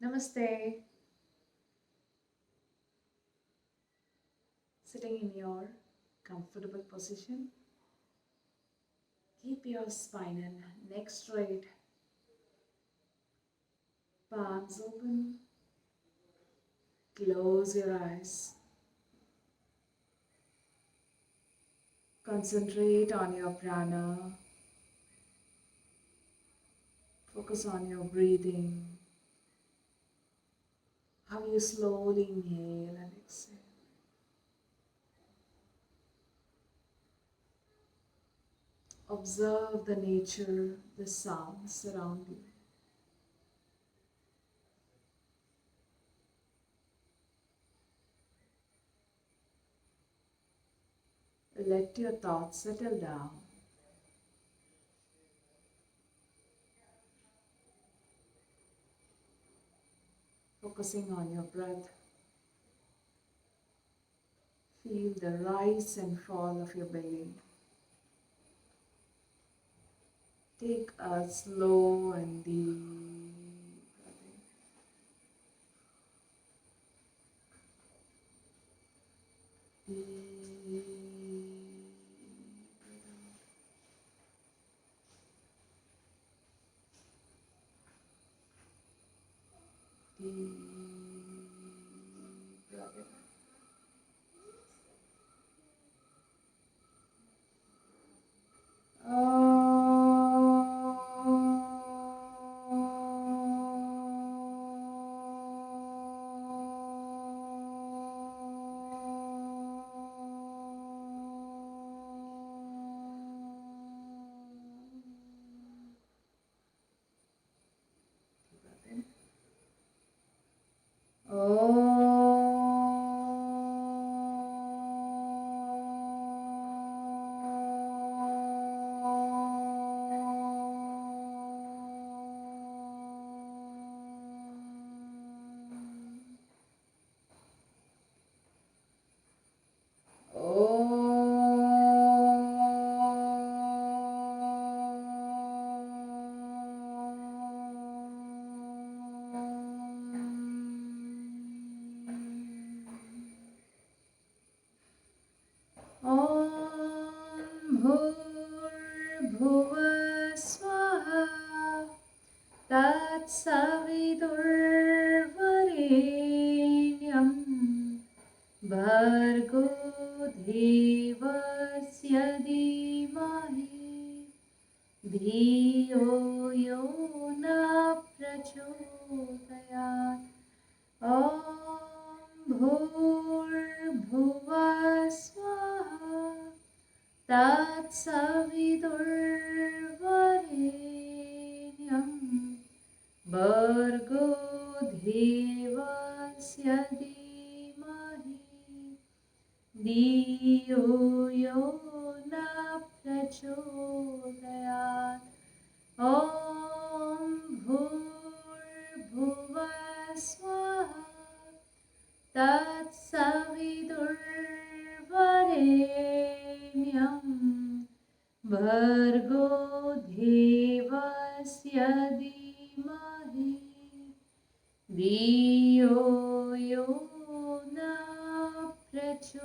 Namaste. Sitting in your comfortable position. Keep your spine and neck straight, palms open. Close your eyes. Concentrate on your prana. Focus on your breathing. How you slowly inhale and exhale. Observe the nature, the sounds around you. Let your thoughts settle down. Focusing on your breath. Feel the rise and fall of your belly. Take a slow and deep breath in. Deep breath out. Deep breath in. Breath in. ॐ भूर्भुवः स्वः तत्सवितुर्वरेण्यं भर्गो देवस्य धीमहि धियो यो न प्रचोदयात् ॐ भूर्भुवः स्वः तत्सवितुर्वरेण्यं भर्गो देवस्य धीमहि धियो यो न प्रचोदयात् ॐ भूर्भुवः स्वः तत्सवितुर्वरेण्यं भर्गो देवस्य धीमहि धियो यो न प्रचोदयात्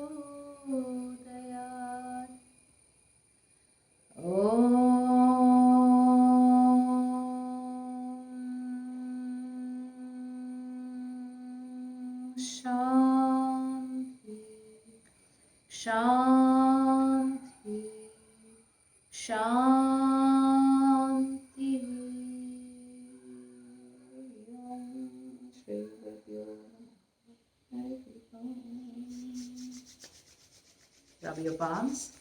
शांति शांति शांति श्री गुरुभ्यो नमः। Rub your palms.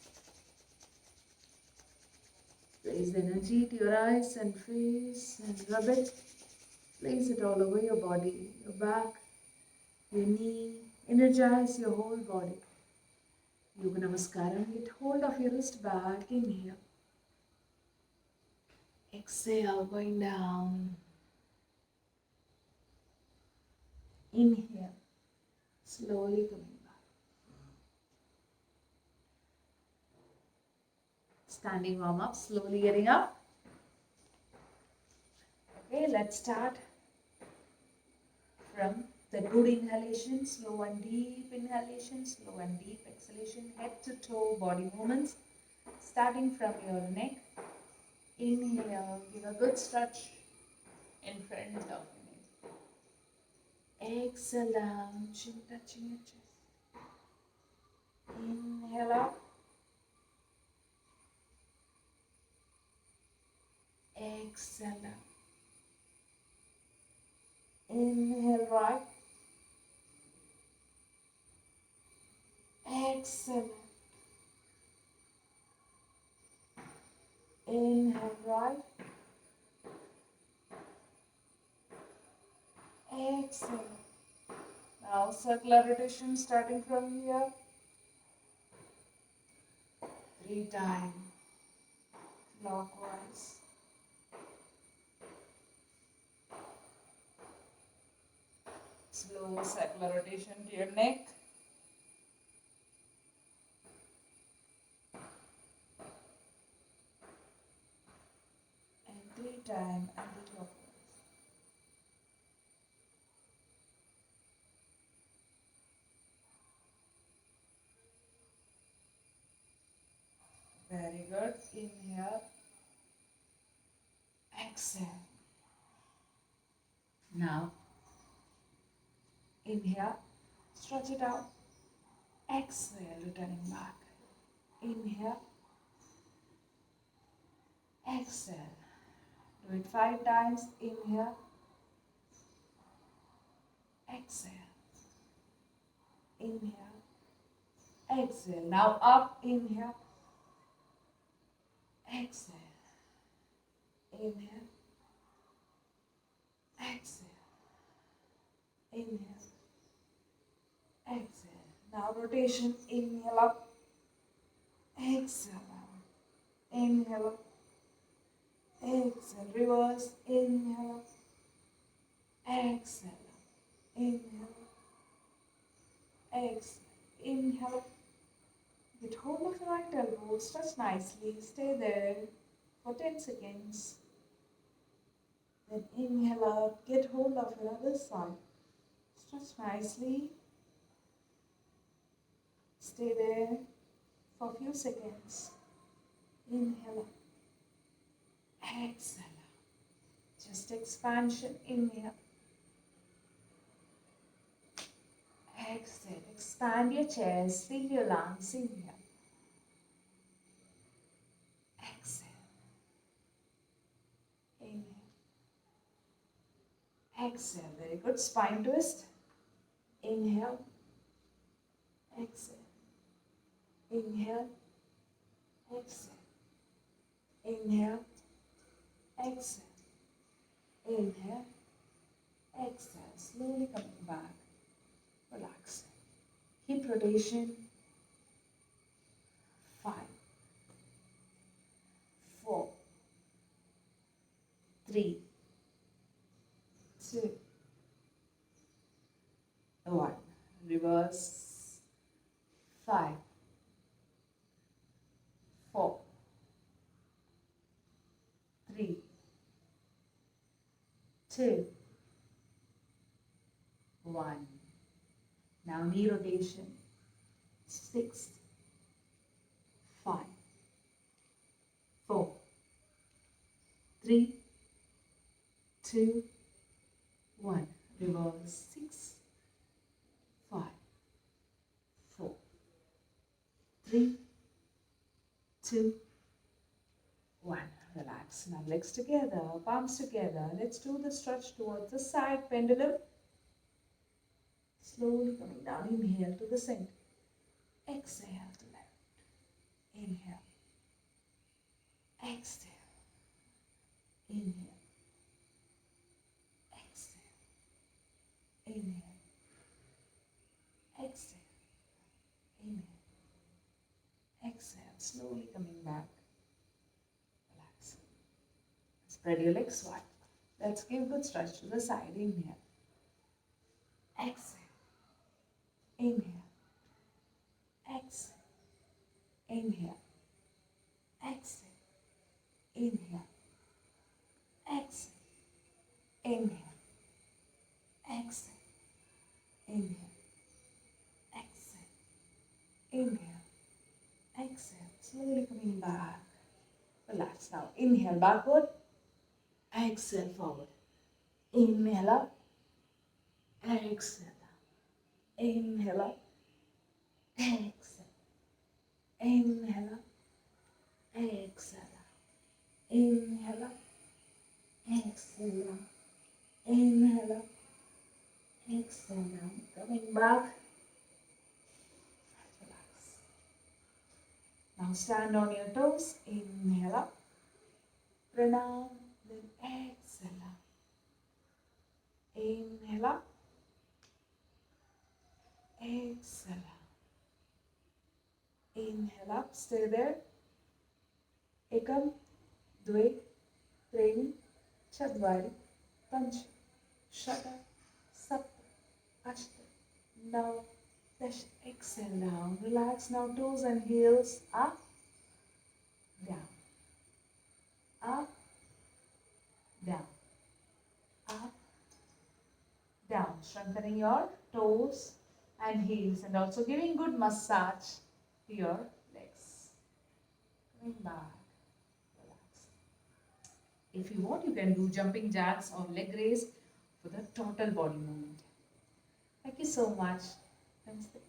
Place the energy to your eyes and face and rub it. Place it all over your body, your back, your knee. Energize your whole body. Yoga Namaskaram. Get hold of your wrist back. Inhale. Exhale, going down. Inhale. Slowly coming back. Standing warm up. Slowly getting up. Okay, let's start. from the good inhalation, slow and deep inhalation, slow and deep exhalation, head to toe body movements, starting from your neck. Inhale, give a good stretch in front of your neck. Exhale down, chin touching your chest. Inhale up. Exhale down. Inhale right. Exhale. Inhale right. Exhale. Now circular rotation starting from here. 3 times clockwise. Slow circular rotation to your neck. And 3 times anti-clockwise. Very good. Inhale. Exhale. Now, inhale. Stretch it out. Exhale, returning back. Inhale. Exhale. Do it 5 times. Inhale. Exhale. Inhale. Exhale. Now up. Inhale. Exhale. Inhale. Exhale. Inhale. Exhale. Now rotation. Inhale up. Exhale down. Inhale up. Exhale. Reverse. Inhale up. Exhale up. Inhale up. Exhale. Inhale up. Get hold of your right elbow. Stretch nicely. Stay there for 10 seconds. Then inhale up. Get hold of your other side. Stretch nicely. Stay there for a few seconds. Inhale up. Exhale up. Just expansion. Inhale. Exhale. Expand your chest. Fill your lungs. Inhale. Exhale. Inhale. Exhale. Very good. Spine twist. Inhale. Exhale. Inhale. Exhale. Inhale. Exhale. Inhale. Exhale. Slowly coming back. Relax. Hip rotation. 5, 4, 3, 2, 1. Reverse. 5, 4, 3, 2, 1. Now knee rotation. 6, 5, 4, 3, 2, 1. Reverse. 6, 5, 4, 3, 2, 1. Relax. Now legs together, palms together. Let's do the stretch towards the side pendulum. Slowly coming down. Inhale to the center. Exhale to left. Inhale. Exhale. Inhale. Exhale. Inhale. Exhale. Inhale. Exhale. Slowly coming back. Relax. Spread your legs wide. Let's give good stretch to the side. Inhale. Exhale. Inhale. Exhale. Inhale. Exhale. Inhale. Exhale. Inhale. Exhale. Inhale. Exhale. Inhale. Exhale. Slowly coming back. Relax now. Inhale backward. Exhale forward. Inhale up. Exhale down. Inhale up. Exhale. Inhale up. Exhale down. Inhale up. Exhale down. Inhale up. Exhale down. Coming back. Relax. Now stand on your toes. Inhale up. Pranam. Then exhale up. Inhale up. Exhale up. Inhale up. Stay there. Ekam, Dve, Treni, Chadvari, Panch, Shata, Sapta, Ashta, Nav, Dash. Exhale down. Relax now. Toes and heels up, down, up, down, up, down. Strengthening your toes and heels and also giving good massage to your legs. Coming back. Relax. If you want, you can do jumping jacks or leg raise for the total body movement. Thank you so much. Namaste.